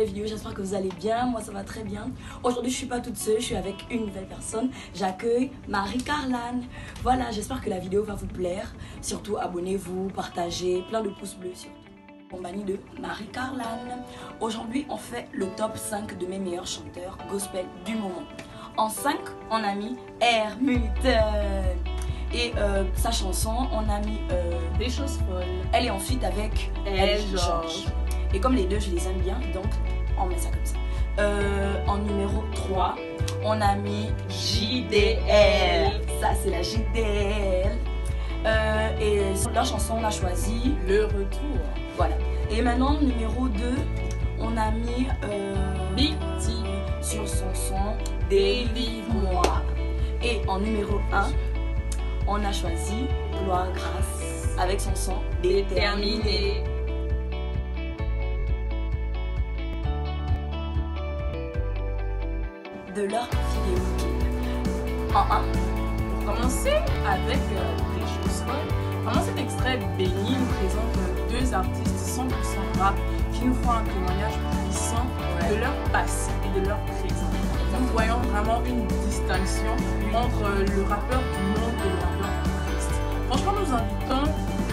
nouvelle vidéo, j'espère que vous allez bien, moi ça va très bien. Aujourd'hui je suis pas toute seule, je suis avec une nouvelle personne, j'accueille Marie-Carlane. Voilà, j'espère que la vidéo va vous plaire, surtout abonnez-vous, partagez, plein de pouces bleus surtout. Compagnie de Marie-Carlane. Aujourd'hui on fait le top 5 de mes meilleurs chanteurs gospel du moment. En 5, on a mis Hermuten. Et sa chanson, on a mis Des choses folles. Elle est en feat avec Georges. Et comme les deux, je les aime bien, donc on met ça comme ça. En numéro 3, on a mis JDL. Ça, c'est la JDL. Et leur chanson, on a choisi Le Retour. Voilà. Et maintenant, numéro 2, on a mis Big T sur son son Délivre-moi. Et en numéro 1, on a choisi Gloire Grâce avec son son Déterminé. De leur vidéo. En 1. Pour commencer avec Des choses folles, vraiment cet extrait béni nous présente deux artistes 100% rap qui nous font un témoignage puissant de leur passé et de leur présent. Nous voyons vraiment une distinction entre le rappeur du monde et le rappeur du Christ. Franchement, nous invitons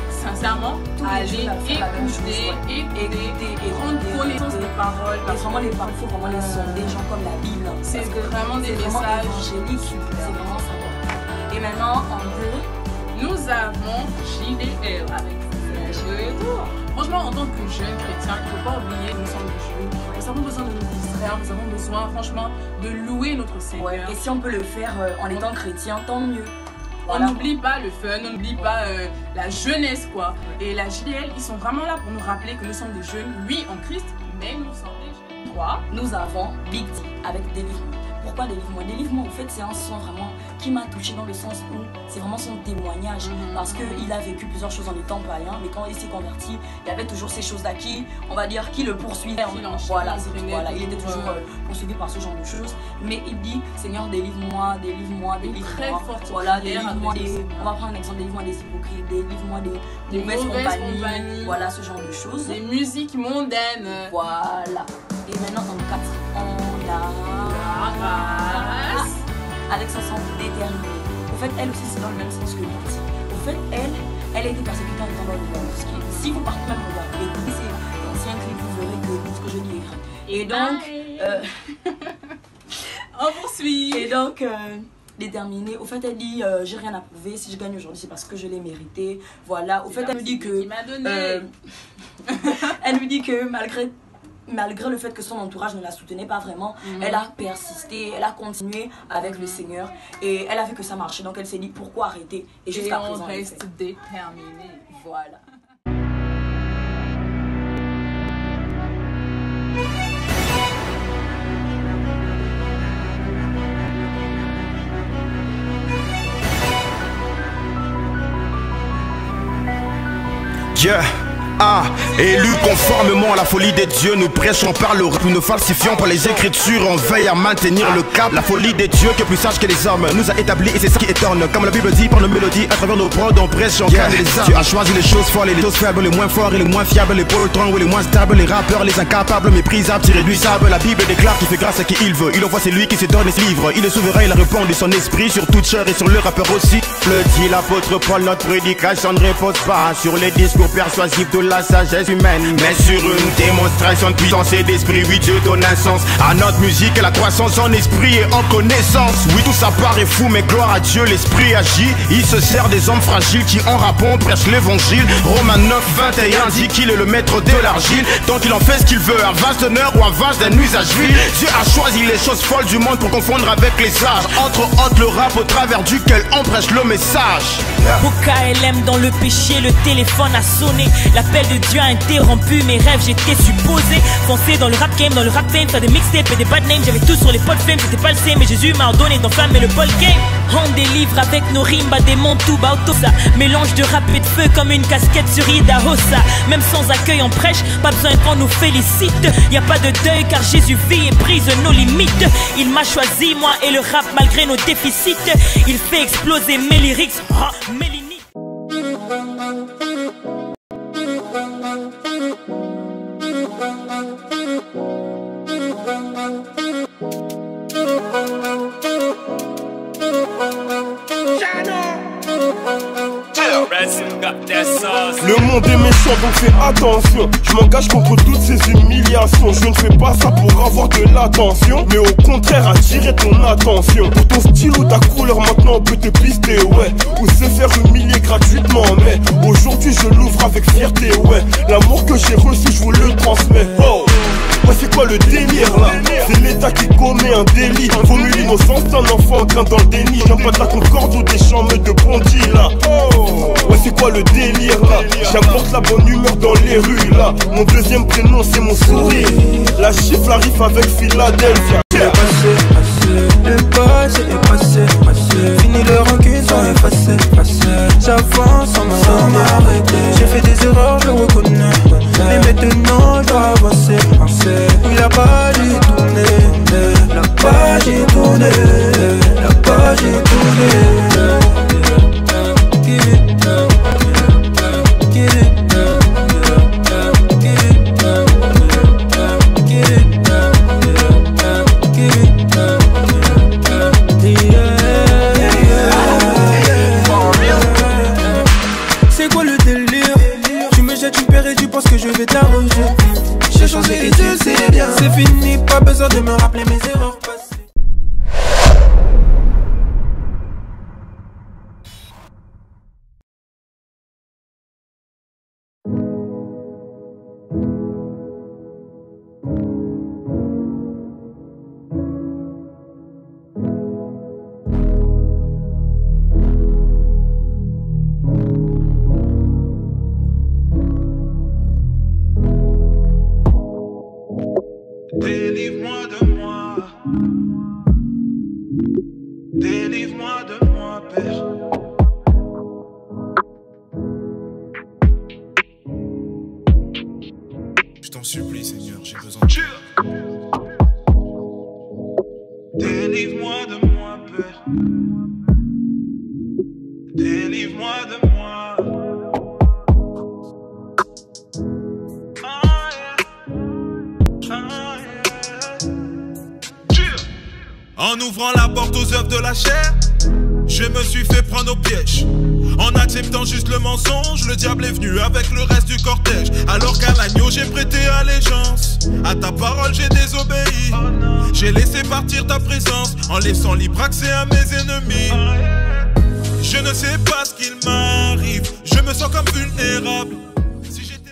sincèrement à aller écouter et prendre connaissance des paroles. Et vraiment les paroles, il faut vraiment les sonder, gens comme la Bible. C'est vraiment des messages évangéliques, c'est vraiment sympa. Et maintenant, en 2, nous avons JDL avec Le Retour. Franchement, en tant que jeune chrétien, il ne faut pas oublier que nous sommes des jeunes. Nous avons besoin de nous distraire, nous avons besoin, franchement, de louer notre Seigneur. Ouais. Et si on peut le faire en étant chrétien, tant mieux. On n'oublie pas le fun, on n'oublie pas la jeunesse, quoi. Et la JDL, ils sont vraiment là pour nous rappeler que nous sommes des jeunes, oui, en Christ, mais nous sommes des jeunes. 3. Nous avons Big T avec Délivre-moi. Pourquoi Délivre-moi? Délivre-moi, en fait, c'est un son vraiment qui m'a touché dans le sens où c'est vraiment son témoignage. Parce qu'il a vécu plusieurs choses en étant païen, mais quand il s'est converti, il y avait toujours ces choses-là qui, on va dire, qui le poursuivaient. Voilà, il était toujours poursuivi par ce genre de choses. Mais il dit, Seigneur, délivre-moi, délivre-moi, délivre-moi. Très forte. Voilà, délivre-moi on va prendre un exemple, délivre-moi des hypocrites, délivre-moi des mauvaises compagnies. Voilà, ce genre de choses. Des musiques mondaines. Voilà. Et maintenant, en 4, on a avec son son Déterminé. Au fait, elle aussi, c'est dans le même sens que lui. Au fait, elle a été persécutée en étant dans le monde. Si vous partez même regarder, écoutez ces anciens clips, vous verrez que ce que je dis est grave. Et donc, on poursuit. Et donc, Déterminée. Au fait, elle dit j'ai rien à prouver. Si je gagne aujourd'hui, c'est parce que je l'ai mérité. Voilà. Au fait, elle me dit que. Elle me dit que malgré le fait que son entourage ne la soutenait pas vraiment, elle a persisté, elle a continué avec le Seigneur et elle a vu que ça marchait. Donc elle s'est dit pourquoi arrêter. Et jusqu'à présent, on reste déterminé. Voilà. Yeah. Élus conformément à la folie des dieux, nous prêchons par le nous ne falsifions pas les écritures, on veille à maintenir le cap. La folie des dieux qui est plus sage que les hommes nous a établis et c'est ce qui étonne. Comme la Bible dit par nos mélodies, à travers nos prods, on prêche, on gagne les âmes. Tu as choisi les choses folles et les choses faibles, les moins forts et les moins fiables, les poltrons et les moins stables, les rappeurs, les incapables, méprisables, irréduisables. La Bible déclare qu'il fait grâce à qui il veut. Il envoie c'est lui qui se donne et se livre. Il est souverain, il a répondu son esprit sur toute chair et sur le rappeur aussi. Le dit l'apôtre Paul, notre prédication ne repose pas sur les discours persuasifs de la sagesse humaine, mais sur une démonstration de puissance et d'esprit. Oui, Dieu donne un sens à notre musique et la croissance en esprit et en connaissance. Oui, tout ça paraît fou, mais gloire à Dieu, l'esprit agit. Il se sert des hommes fragiles qui en rappant prêchent l'évangile. Romains 9, 21 dit qu'il est le maître de l'argile. Donc il en fait ce qu'il veut, un vase d'honneur ou un vase d'un usage vil. Dieu a choisi les choses folles du monde pour confondre avec les sages. Entre autres le rap au travers duquel on prêche le message. Au KLM dans le péché, le téléphone a sonné. L'appel de Dieu a interrompu mes rêves, j'étais supposé foncer dans le rap game, dans le rap fame, faire des mixtapes et des bad names. J'avais tout sur les potes fame, c'était pas le same, mais Jésus m'a ordonné d'enflammer le ball game. On délivre avec nos rimes, des montou, ça mélange de rap et de feu comme une casquette sur Ida Hossa. Même sans accueil en prêche, pas besoin qu'on nous félicite. Y a pas de deuil car Jésus vit et brise nos limites. Il m'a choisi moi et le rap malgré nos déficits. Il fait exploser mes lyrics, mes limites. Le monde est méchant donc fais attention. Je m'engage contre toutes ces humiliations. Je ne fais pas ça pour avoir de l'attention, mais au contraire attirer ton attention. Pour ton style ou ta couleur maintenant on peut te pister, ouais. Ou se faire humilier gratuitement, mais aujourd'hui je l'ouvre avec fierté, ouais. L'amour que j'ai reçu je vous le transmets. Oh, ouais, c'est quoi le délire là? C'est l'État qui commet un délit. Vaut mieux l'innocence d'un enfant qu'un dans le déni. Je viens pas de la concorde ou des chambres de bandits là. Ouais, c'est quoi le délire là? J'apporte la bonne humeur dans les rues là. Mon deuxième prénom c'est mon sourire. La chiffre arrive avec Philadelphia. Le passé est passé. Fini le rancune sans effacer. J'avance sans m'arrêter. J'ai fait des erreurs, je le reconnais. Mais maintenant je dois avancer. Oui, la page est tournée. La page est tournée. La page est tournée. C'est quoi le délire? Tu me jettes une paire et tu penses que je vais t'arranger. J'ai changé et tu le sais bien. C'est fini, pas besoin de me rappeler mes erreurs passées. Délivre-moi de moi. Délivre-moi de moi, Père. Je t'en supplie, Seigneur, j'ai besoin de toi. Délivre-moi de moi, Père. Délivre-moi de moi. En ouvrant la porte aux œuvres de la chair, je me suis fait prendre au piège. En acceptant juste le mensonge, le diable est venu avec le reste du cortège. Alors qu'à l'agneau j'ai prêté allégeance, à ta parole j'ai désobéi. J'ai laissé partir ta présence, en laissant libre accès à mes ennemis. Je ne sais pas ce qu'il m'arrive, je me sens comme vulnérable. Si j'étais...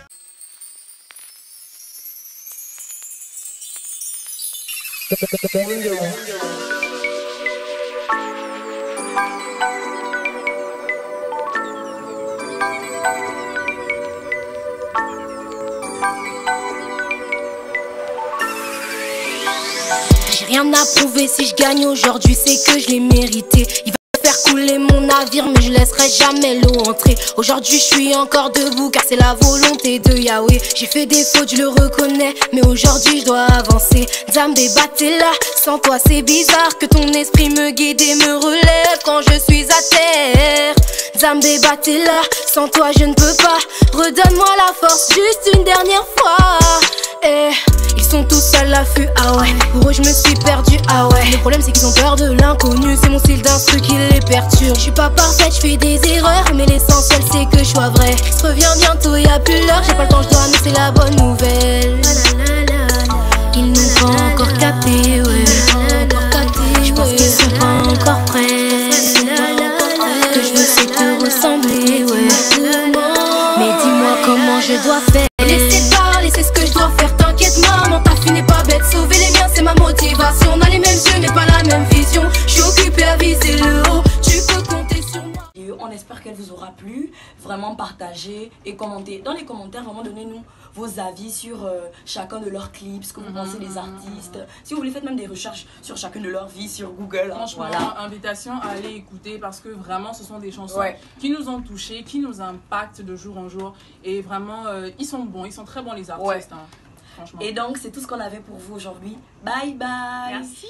J'ai rien à prouver, si je gagne aujourd'hui c'est que je l'ai mérité. Il va faire couler mon navire mais je laisserai jamais l'eau entrer. Aujourd'hui je suis encore debout car c'est la volonté de Yahweh. J'ai fait des fautes, je le reconnais, mais aujourd'hui je dois avancer. Zambé Batella, sans toi c'est bizarre que ton esprit me guide et me relève quand je suis à terre. Zambé Batella, sans toi je ne peux pas. Redonne-moi la force juste une dernière fois. Ils sont tous à l'affût, ah ouais. Pour eux je me suis perdu, ah ouais. Le problème c'est qu'ils ont peur de l'inconnu. C'est mon style d'instru qui les perturbe. Je suis pas parfaite, je fais des erreurs, mais l'essentiel c'est que je sois vrai. Je reviens bientôt, y'a plus l'heure. J'ai pas le temps, je dois annoncer la bonne nouvelle. Ils n'ont pas encore capté, ouais. Je pense qu'ils sont pas encore prêts. Que je veux c'est te ressembler, ouais. Mais dis-moi comment je dois faire. Laissez parler, c'est ce que je dois faire. T'inquiète maman, ta fille n'est pas bête. Sauver les miens c'est ma motivation. On a les mêmes yeux mais pas la même vision. Je suis occupée à viser le haut. Tu peux compter sur moi. On espère qu'elle vous aura plu. Vraiment partagez et commentez. Dans les commentaires, vraiment donnez-nous vos avis sur chacun de leurs clips, ce que vous pensez des artistes. Si vous voulez, faites même des recherches sur chacune de leurs vies sur Google. Franchement, voilà. invitation à aller écouter parce que vraiment ce sont des chansons qui nous ont touchés, qui nous impactent de jour en jour. Et vraiment, ils sont bons, ils sont très bons les artistes. Hein, franchement. Et donc, c'est tout ce qu'on avait pour vous aujourd'hui. Bye bye. Merci.